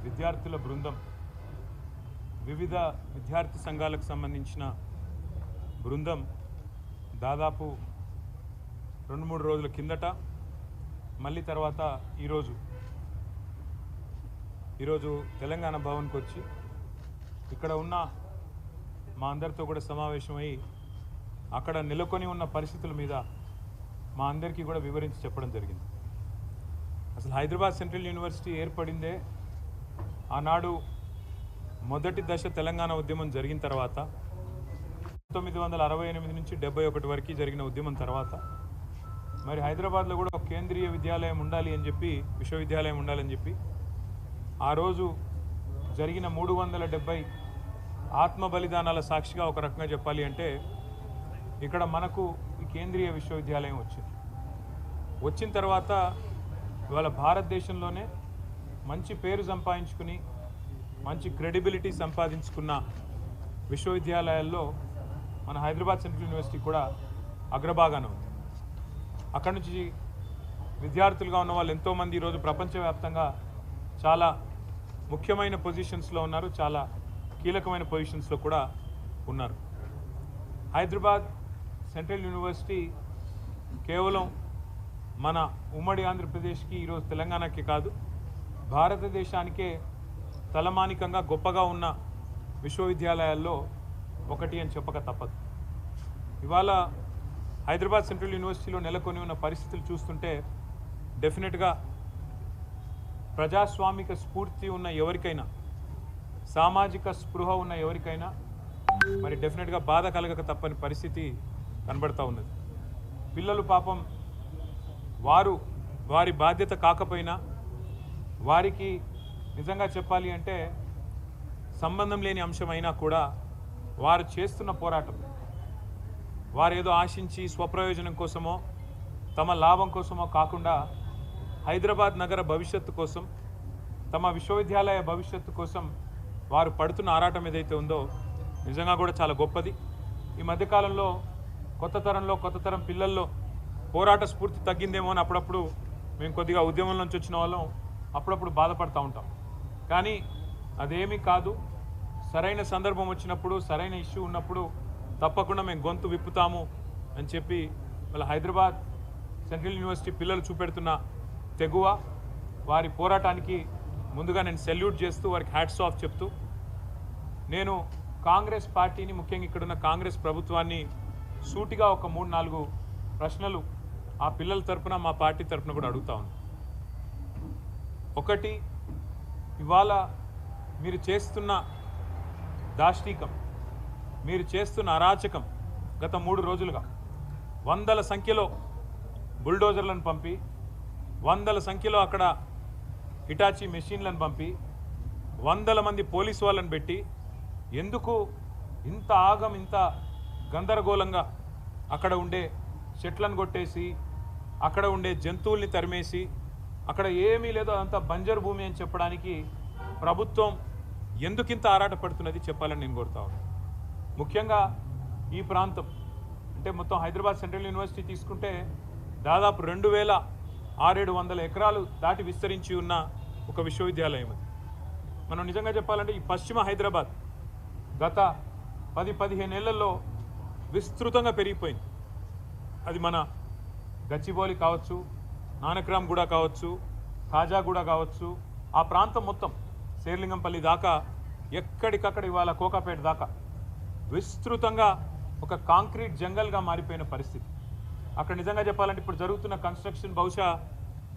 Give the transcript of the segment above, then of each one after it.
విద్యార్థుల బృందం వివిధ విద్యార్థి సంఘాలకు సంబంధించిన బృందం దాదాపు 2-3 రోజుల కిందట మళ్ళీ తర్వాత ఈరోజు తెలంగాణ భవన్కి వచ్చి ఇక్కడ ఉన్న మా అందరితో కూడా సమావేశమై అక్కడ నెలకొని ఉన్న పరిస్థితుల మీద మా అందరికీ కూడా వివరించి చెప్పడం జరిగింది. అసలు హైదరాబాద్ సెంట్రల్ యూనివర్సిటీ ఏర్పడిందే ఆనాడు మొదటి దశ తెలంగాణ ఉద్యమం జరిగిన తర్వాత 1968 నుంచి 71 వరకు జరిగిన ఉద్యమం తర్వాత మరి హైదరాబాద్లో కూడా ఒక కేంద్రీయ విద్యాలయం ఉండాలి అని చెప్పి విశ్వవిద్యాలయం ఉండాలని చెప్పి ఆ రోజు జరిగిన 370 ఆత్మ బలిదానాల సాక్షిగా ఒక రకంగా చెప్పాలి అంటే ఇక్కడ మనకు ఈ కేంద్రీయ విశ్వవిద్యాలయం వచ్చిన తర్వాత ఇవాళ భారతదేశంలోనే మంచి పేరు సంపాదించుకుని మంచి క్రెడిబిలిటీ సంపాదించుకున్న విశ్వవిద్యాలయాల్లో మన హైదరాబాద్ సెంట్రల్ యూనివర్సిటీ కూడా అగ్రభాగాన ఉంది. అక్కడి నుంచి విద్యార్థులుగా ఉన్న వాళ్ళు ఎంతోమంది ఈరోజు ప్రపంచవ్యాప్తంగా చాలా ముఖ్యమైన పొజిషన్స్లో ఉన్నారు, చాలా కీలకమైన పొజిషన్స్లో కూడా ఉన్నారు. హైదరాబాద్ సెంట్రల్ యూనివర్సిటీ కేవలం మన ఉమ్మడి ఆంధ్రప్రదేశ్కి ఈరోజు తెలంగాణకి కాదు భారతదేశానికే తలమానికంగా గొప్పగా ఉన్న విశ్వవిద్యాలయాల్లో ఒకటి అని చెప్పక తప్పదు. ఇవాళ హైదరాబాద్ సెంట్రల్ యూనివర్సిటీలో నెలకొని ఉన్న పరిస్థితులు చూస్తుంటే డెఫినెట్గా ప్రజాస్వామిక స్ఫూర్తి ఉన్న ఎవరికైనా సామాజిక స్పృహ ఉన్న ఎవరికైనా మరి డెఫినెట్గా బాధ కలగక తప్పని పరిస్థితి కనబడతా ఉన్నది. పిల్లలు పాపం వారి బాధ్యత కాకపోయినా వారికి నిజంగా చెప్పాలి అంటే సంబంధం లేని అంశమైనా కూడా వారు చేస్తున్న పోరాటం వారు ఏదో ఆశించి స్వప్రయోజనం కోసమో తమ లాభం కోసమో కాకుండా హైదరాబాద్ నగర భవిష్యత్తు కోసం తమ విశ్వవిద్యాలయ భవిష్యత్తు కోసం వారు పడుతున్న ఆరాటం ఏదైతే ఉందో నిజంగా కూడా చాలా గొప్పది. ఈ మధ్యకాలంలో కొత్త తరం పిల్లల్లో పోరాట స్ఫూర్తి తగ్గిందేమో అని అప్పుడప్పుడు మేము కొద్దిగా ఉద్యమం నుంచి వచ్చిన వాళ్ళం అప్పుడప్పుడు బాధపడుతూ ఉంటాం. కానీ అదేమీ కాదు. సరైన సందర్భం వచ్చినప్పుడు సరైన ఇష్యూ ఉన్నప్పుడు తప్పకుండా మేము గొంతు విప్పుతాము అని చెప్పి వాళ్ళ హైదరాబాద్ సెంట్రల్ యూనివర్సిటీ పిల్లలు చూపెడుతున్న తెగువ వారి పోరాటానికి ముందుగా నేను సెల్యూట్ చేస్తూ వారికి హ్యాట్స్ ఆఫ్ చెప్తూ నేను కాంగ్రెస్ పార్టీని ముఖ్యంగా ఇక్కడున్న కాంగ్రెస్ ప్రభుత్వాన్ని సూటిగా ఒక 3-4 ప్రశ్నలు ఆ పిల్లల తరపున మా పార్టీ తరపున కూడా అడుగుతా ఉన్నాను. ఒకటి, ఇవాళ మీరు చేస్తున్న దాష్టీకం మీరు చేస్తున్న అరాచకం గత 3 రోజులుగా వందల సంఖ్యలో బుల్డోజర్లను పంపి వందల సంఖ్యలో అక్కడ హిటాచీ మెషిన్లను పంపి వందల మంది పోలీసు వాళ్ళని పెట్టి ఎందుకు ఇంత ఇంత గందరగోళంగా అక్కడ ఉండే చెట్లను కొట్టేసి అక్కడ ఉండే జంతువుల్ని తరిమేసి అక్కడ ఏమీ లేదో అదంతా బంజరు భూమి అని చెప్పడానికి ప్రభుత్వం ఎందుకింత ఆరాటపడుతున్నది చెప్పాలని నేను కోరుతా ఉన్నాను. ముఖ్యంగా ఈ ప్రాంతం అంటే మొత్తం హైదరాబాద్ సెంట్రల్ యూనివర్సిటీ తీసుకుంటే దాదాపు 2600 ఎకరాలు దాటి విస్తరించి ఉన్న ఒక విశ్వవిద్యాలయం అది. మనం నిజంగా చెప్పాలంటే ఈ పశ్చిమ హైదరాబాద్ గత 10-15 ఏళ్లలో విస్తృతంగా పెరిగిపోయింది. అది మన గచ్చిబౌలి కావచ్చు, నానక్రామ్గూడ కావచ్చు, ఖాజాగూడ కావచ్చు, ఆ ప్రాంతం మొత్తం శేర్లింగంపల్లి దాకా ఎక్కడికక్కడ ఇవాళ కోకాపేట దాకా విస్తృతంగా ఒక కాంక్రీట్ జంగల్గా మారిపోయిన పరిస్థితి. అక్కడ నిజంగా చెప్పాలంటే ఇప్పుడు జరుగుతున్న కన్స్ట్రక్షన్ బహుశా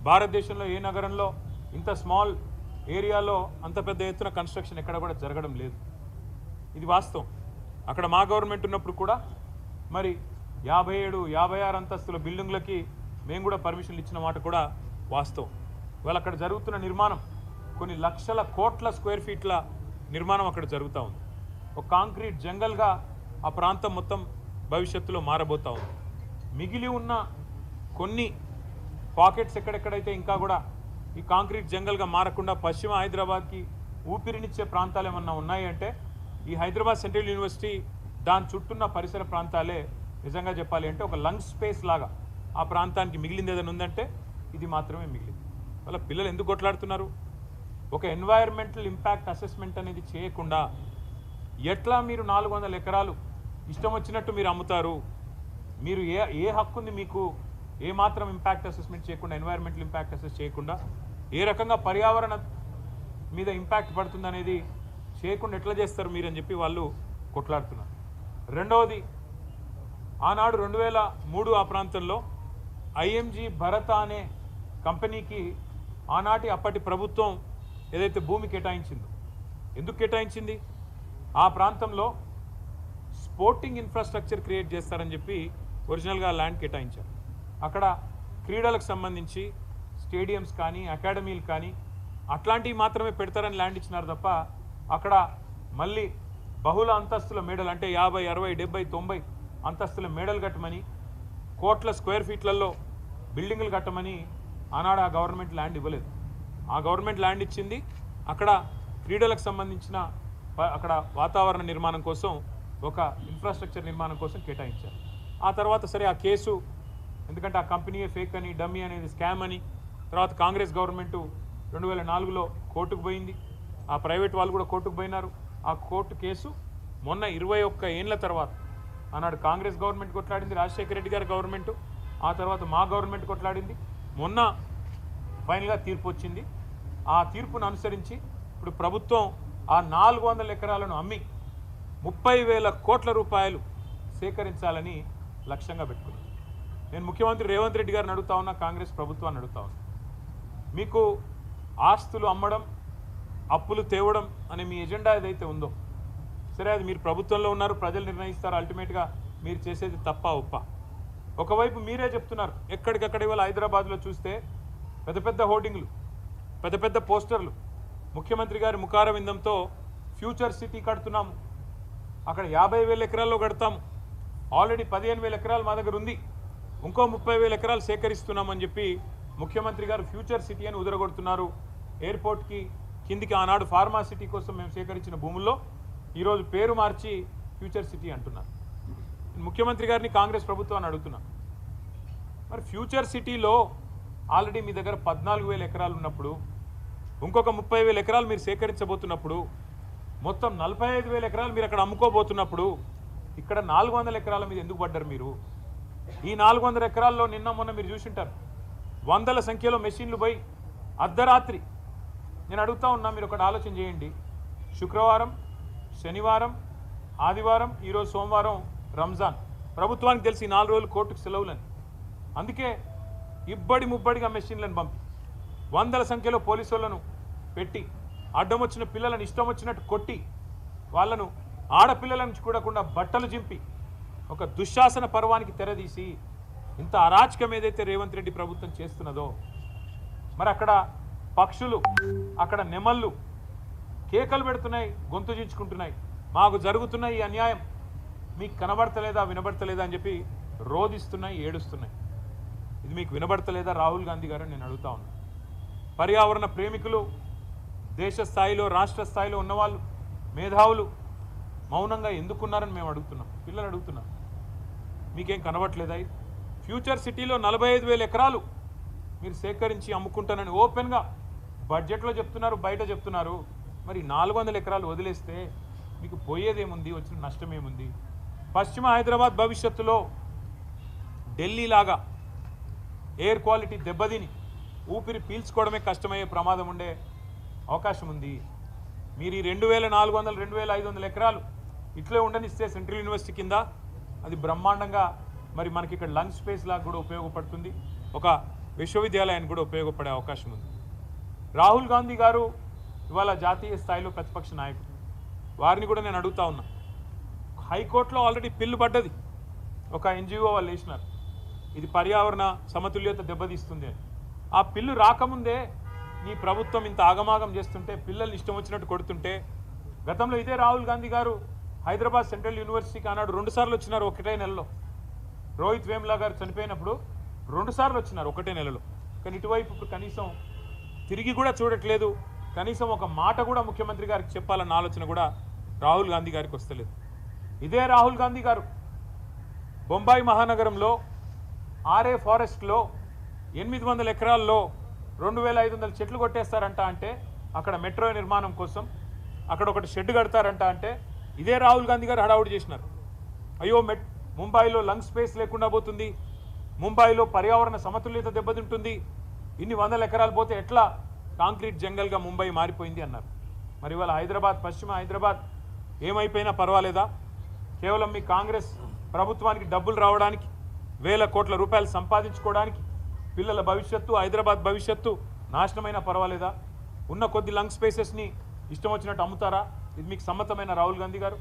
భారతదేశంలో ఏ నగరంలో ఇంత స్మాల్ ఏరియాలో అంత పెద్ద ఎత్తున కన్స్ట్రక్షన్ ఎక్కడ కూడా జరగడం లేదు. ఇది వాస్తవం. అక్కడ మా గవర్నమెంట్ ఉన్నప్పుడు కూడా మరి 57-56 అంతస్తుల బిల్డింగ్లకి మేము కూడా పర్మిషన్లు ఇచ్చిన మాట కూడా వాస్తవం. ఇవాళ అక్కడ జరుగుతున్న నిర్మాణం కొన్ని లక్షల కోట్ల స్క్వేర్ ఫీట్ల నిర్మాణం అక్కడ జరుగుతూ ఉంది. ఒక కాంక్రీట్ జంగల్గా ఆ ప్రాంతం మొత్తం భవిష్యత్తులో మారబోతూ ఉంది. మిగిలి ఉన్న కొన్ని పాకెట్స్ ఎక్కడెక్కడైతే ఇంకా కూడా ఈ కాంక్రీట్ జంగల్గా మారకుండా పశ్చిమ హైదరాబాద్కి ఊపిరినిచ్చే ప్రాంతాలు ఏమన్నా ఉన్నాయి అంటే ఈ హైదరాబాద్ సెంట్రల్ యూనివర్సిటీ దాని చుట్టూన్న పరిసర ప్రాంతాలే నిజంగా చెప్పాలి అంటే ఒక లంగ్ స్పేస్ లాగా ఆ ప్రాంతానికి మిగిలింది ఏదైనా ఉందంటే ఇది మాత్రమే మిగిలింది. వాళ్ళ పిల్లలు ఎందుకు కొట్లాడుతున్నారు? ఒక ఎన్వైర్మెంటల్ ఇంపాక్ట్ అసెస్మెంట్ అనేది చేయకుండా ఎట్లా మీరు 400 ఎకరాలు ఇష్టం వచ్చినట్టు మీరు అమ్ముతారు? మీరు ఏ హక్కు ఉంది మీకు? ఏ మాత్రం ఇంపాక్ట్ అసెస్మెంట్ చేయకుండా, ఎన్వైర్మెంటల్ ఇంపాక్ట్ అసెస్ చేయకుండా, ఏ రకంగా పర్యావరణ మీద ఇంపాక్ట్ పడుతుంది అనేది చేయకుండా ఎట్లా చేస్తారు మీరు అని చెప్పి వాళ్ళు కొట్లాడుతున్నారు. రెండవది, ఆనాడు 2003 ఆ ప్రాంతంలో ఐఎంజీ భరత అనే కంపెనీకి ఆనాటి అప్పటి ప్రభుత్వం ఏదైతే భూమి కేటాయించిందో, ఎందుకు కేటాయించింది? ఆ ప్రాంతంలో స్పోర్టింగ్ ఇన్ఫ్రాస్ట్రక్చర్ క్రియేట్ చేస్తారని చెప్పి ఒరిజినల్గా ల్యాండ్ కేటాయించారు. అక్కడ క్రీడలకు సంబంధించి స్టేడియంస్ కానీ అకాడమీలు కానీ అట్లాంటివి మాత్రమే పెడతారని ల్యాండ్ ఇచ్చినారు తప్ప అక్కడ మళ్ళీ బహుళ అంతస్తుల మేడలు అంటే 50, 60, 70, 90 అంతస్తుల మేడలు కట్టమని, కోట్ల స్క్వేర్ ఫీట్లలో బిల్డింగులు కట్టమని ఆనాడు ఆ గవర్నమెంట్ ల్యాండ్ ఇవ్వలేదు. ఆ గవర్నమెంట్ ల్యాండ్ ఇచ్చింది అక్కడ క్రీడలకు సంబంధించిన అక్కడ వాతావరణ నిర్మాణం కోసం, ఒక ఇన్ఫ్రాస్ట్రక్చర్ నిర్మాణం కోసం కేటాయించారు. ఆ తర్వాత సరే ఆ కేసు, ఎందుకంటే ఆ కంపెనీయే ఫేక్ అని, డమ్మీ అనేది స్కామ్ అని, తర్వాత కాంగ్రెస్ గవర్నమెంటు 2004లో కోర్టుకు పోయింది. ఆ ప్రైవేట్ వాళ్ళు కూడా కోర్టుకు పోయినారు. ఆ కోర్టు కేసు మొన్న 21 ఏళ్ల తర్వాత ఆనాడు కాంగ్రెస్ గవర్నమెంట్ కొట్లాడింది, రాజశేఖర రెడ్డి గారి గవర్నమెంటు, ఆ తర్వాత మా గవర్నమెంట్ కొట్లాడింది. మొన్న ఫైనల్గా తీర్పు వచ్చింది. ఆ తీర్పును అనుసరించి ఇప్పుడు ప్రభుత్వం ఆ 400 ఎకరాలను అమ్మి 30,000 కోట్ల రూపాయలు సేకరించాలని లక్ష్యంగా పెట్టుకున్నాను. నేను ముఖ్యమంత్రి రేవంత్ రెడ్డి గారిని అడుగుతా ఉన్నా, కాంగ్రెస్ ప్రభుత్వాన్ని అడుగుతా ఉన్నా, మీకు ఆస్తులు అమ్మడం, అప్పులు తేవడం అనే మీ ఎజెండా ఏదైతే ఉందో, సరే అది మీరు ప్రభుత్వంలో ఉన్నారు, ప్రజలు నిర్ణయిస్తారు, అల్టిమేట్గా మీరు చేసేది తప్ప ఒప్ప. ఒకవైపు మీరే చెప్తున్నారు, ఎక్కడికక్కడ ఇవాళ హైదరాబాద్లో చూస్తే పెద్ద పెద్ద హోర్డింగ్లు, పెద్ద పెద్ద పోస్టర్లు, ముఖ్యమంత్రి గారి ముఖార విందంతో ఫ్యూచర్ సిటీ కడుతున్నాము, అక్కడ 50,000 ఎకరాల్లో కడతాము, ఆల్రెడీ 15,000 ఎకరాలు మా దగ్గర ఉంది, ఇంకో 30,000 ఎకరాలు సేకరిస్తున్నామని చెప్పి ముఖ్యమంత్రి గారు ఫ్యూచర్ సిటీ అని ఉదరగొడుతున్నారు. ఎయిర్పోర్ట్కి కిందికి ఆనాడు ఫార్మా సిటీ కోసం మేము సేకరించిన భూముల్లో ఈరోజు పేరు మార్చి ఫ్యూచర్ సిటీ అంటున్నారు. ముఖ్యమంత్రి గారిని కాంగ్రెస్ ప్రభుత్వాన్ని అడుగుతున్నాను, మరి ఫ్యూచర్ సిటీలో ఆల్రెడీ మీ దగ్గర 14,000 ఎకరాలు ఉన్నప్పుడు, ఇంకొక 30,000 ఎకరాలు మీరు సేకరించబోతున్నప్పుడు, మొత్తం 45,000 ఎకరాలు మీరు అక్కడ అమ్ముకోబోతున్నప్పుడు, ఇక్కడ 400 ఎకరాల మీద ఎందుకు పడ్డారు మీరు? ఈ 400 ఎకరాల్లో నిన్న మొన్న మీరు చూసింటారు, వందల సంఖ్యలో మెషిన్లు పోయి అర్ధరాత్రి, నేను అడుగుతా ఉన్నా, మీరు ఒకటి ఆలోచన చేయండి, శుక్రవారం, శనివారం, ఆదివారం, ఈరోజు సోమవారం రంజాన్, ప్రభుత్వానికి తెలిసి 4 రోజులు కోర్టుకు సెలవులని, అందుకే ఇబ్బడి ముబ్బడిగా మెషిన్లను పంపి వందల సంఖ్యలో పోలీసులను పెట్టి అడ్డం వచ్చిన పిల్లలను ఇష్టం వచ్చినట్టు కొట్టి, వాళ్ళను ఆడపిల్లలను చూడకుండా బట్టలు చింపి ఒక దుశ్శాసన పర్వానికి తెరదీసి ఇంత అరాచకం ఏదైతే రేవంత్ రెడ్డి ప్రభుత్వం చేస్తున్నదో, మరి అక్కడ పక్షులు, అక్కడ నెమళ్ళు కేకలు పెడుతున్నాయి, గొంతు చించుకుంటున్నాయి, మాకు జరుగుతున్న ఈ అన్యాయం మీకు కనబడతలేదా, వినబడతలేదా అని చెప్పి రోధిస్తున్నాయి, ఏడుస్తున్నాయి. ఇది మీకు వినబడతలేదా రాహుల్ గాంధీ గారు? నేను అడుగుతా ఉన్నా. పర్యావరణ ప్రేమికులు, దేశ స్థాయిలో రాష్ట్ర స్థాయిలో ఉన్నవాళ్ళు, మేధావులు మౌనంగా ఎందుకున్నారని మేము అడుగుతున్నాం, పిల్లలు అడుగుతున్నాం. మీకేం కనబడట్లేదా? ఫ్యూచర్ సిటీలో 45,000 ఎకరాలు మీరు సేకరించి అమ్ముకుంటానని ఓపెన్గా బడ్జెట్లో చెప్తున్నారు, బయట చెప్తున్నారు. మరి 400 ఎకరాలు వదిలేస్తే మీకు పోయేదేముంది, వచ్చిన నష్టం ఏముంది? పశ్చిమ హైదరాబాద్ భవిష్యత్తులో ఢిల్లీ లాగా ఎయిర్ క్వాలిటీ దెబ్బతిని ఊపిరి పీల్చుకోవడమే కష్టమయ్యే ప్రమాదం ఉండే అవకాశం ఉంది. మీరు ఈ 2,400, 2,500 ఎకరాలు ఇట్లే ఉండనిస్తే సెంట్రల్ యూనివర్సిటీ కింద అది బ్రహ్మాండంగా మరి మనకి ఇక్కడ లంగ్ స్పేస్ లాగా కూడా ఉపయోగపడుతుంది, ఒక విశ్వవిద్యాలయానికి కూడా ఉపయోగపడే అవకాశం ఉంది. రాహుల్ గాంధీ గారు ఇవాళ జాతీయ స్థాయిలో ప్రతిపక్ష నాయకుడు, వారిని కూడా నేను అడుగుతా ఉన్నా, హైకోర్టులో ఆల్రెడీ పిల్లు పడ్డది, ఒక ఎన్జిఓ వాళ్ళు వేసినారు, ఇది పర్యావరణ సమతుల్యత దెబ్బతీస్తుంది అని. ఆ పిల్లు రాకముందే నీ ప్రభుత్వం ఇంత ఆగమాగం చేస్తుంటే, పిల్లల్ని ఇష్టం వచ్చినట్టు కొడుతుంటే, గతంలో ఇదే రాహుల్ గాంధీ గారు హైదరాబాద్ సెంట్రల్ యూనివర్సిటీకి ఆనాడు 2 సార్లు వచ్చినారు ఒకటే నెలలో. రోహిత్ వేములా గారు చనిపోయినప్పుడు 2 సార్లు వచ్చినారు ఒకటే నెలలో. కానీ ఇటువైపు ఇప్పుడు కనీసం తిరిగి కూడా చూడట్లేదు, కనీసం ఒక మాట కూడా ముఖ్యమంత్రి గారికి చెప్పాలన్న ఆలోచన కూడా రాహుల్ గాంధీ గారికి వస్తలేదు. ఇదే రాహుల్ గాంధీ గారు బొంబాయి మహానగరంలో ఆర్ఏ ఫారెస్ట్లో 800 ఎకరాల్లో 2,500 చెట్లు కొట్టేస్తారంట. అంటే అక్కడ మెట్రో నిర్మాణం కోసం అక్కడ ఒకటి షెడ్ కడతారంట అంటే ఇదే రాహుల్ గాంధీ గారు హడావుడి చేసినారు. అయ్యో ముంబైలో లంగ్ స్పేస్ లేకుండా పోతుంది, ముంబైలో పర్యావరణ సమతుల్యత దెబ్బతింటుంది, ఇన్ని వందల ఎకరాలు పోతే ఎట్లా కాంక్రీట్ జంగల్గా ముంబై మారిపోయింది అన్నారు. మరి ఇవాళ హైదరాబాద్, పశ్చిమ హైదరాబాద్ ఏమైపోయినా పర్వాలేదా? కేవలం మీ కాంగ్రెస్ ప్రభుత్వానికి డబ్బులు రావడానికి, వేల కోట్ల రూపాయలు సంపాదించుకోవడానికి, పిల్లల భవిష్యత్తు, హైదరాబాద్ భవిష్యత్తు నాశనమైనా పర్వాలేదా? ఉన్న కొద్ది లంగ్ స్పేసెస్ని ఇష్టం వచ్చినట్టు అమ్ముతారా? ఇది మీకు సమ్మతమైన రాహుల్ గాంధీ గారు?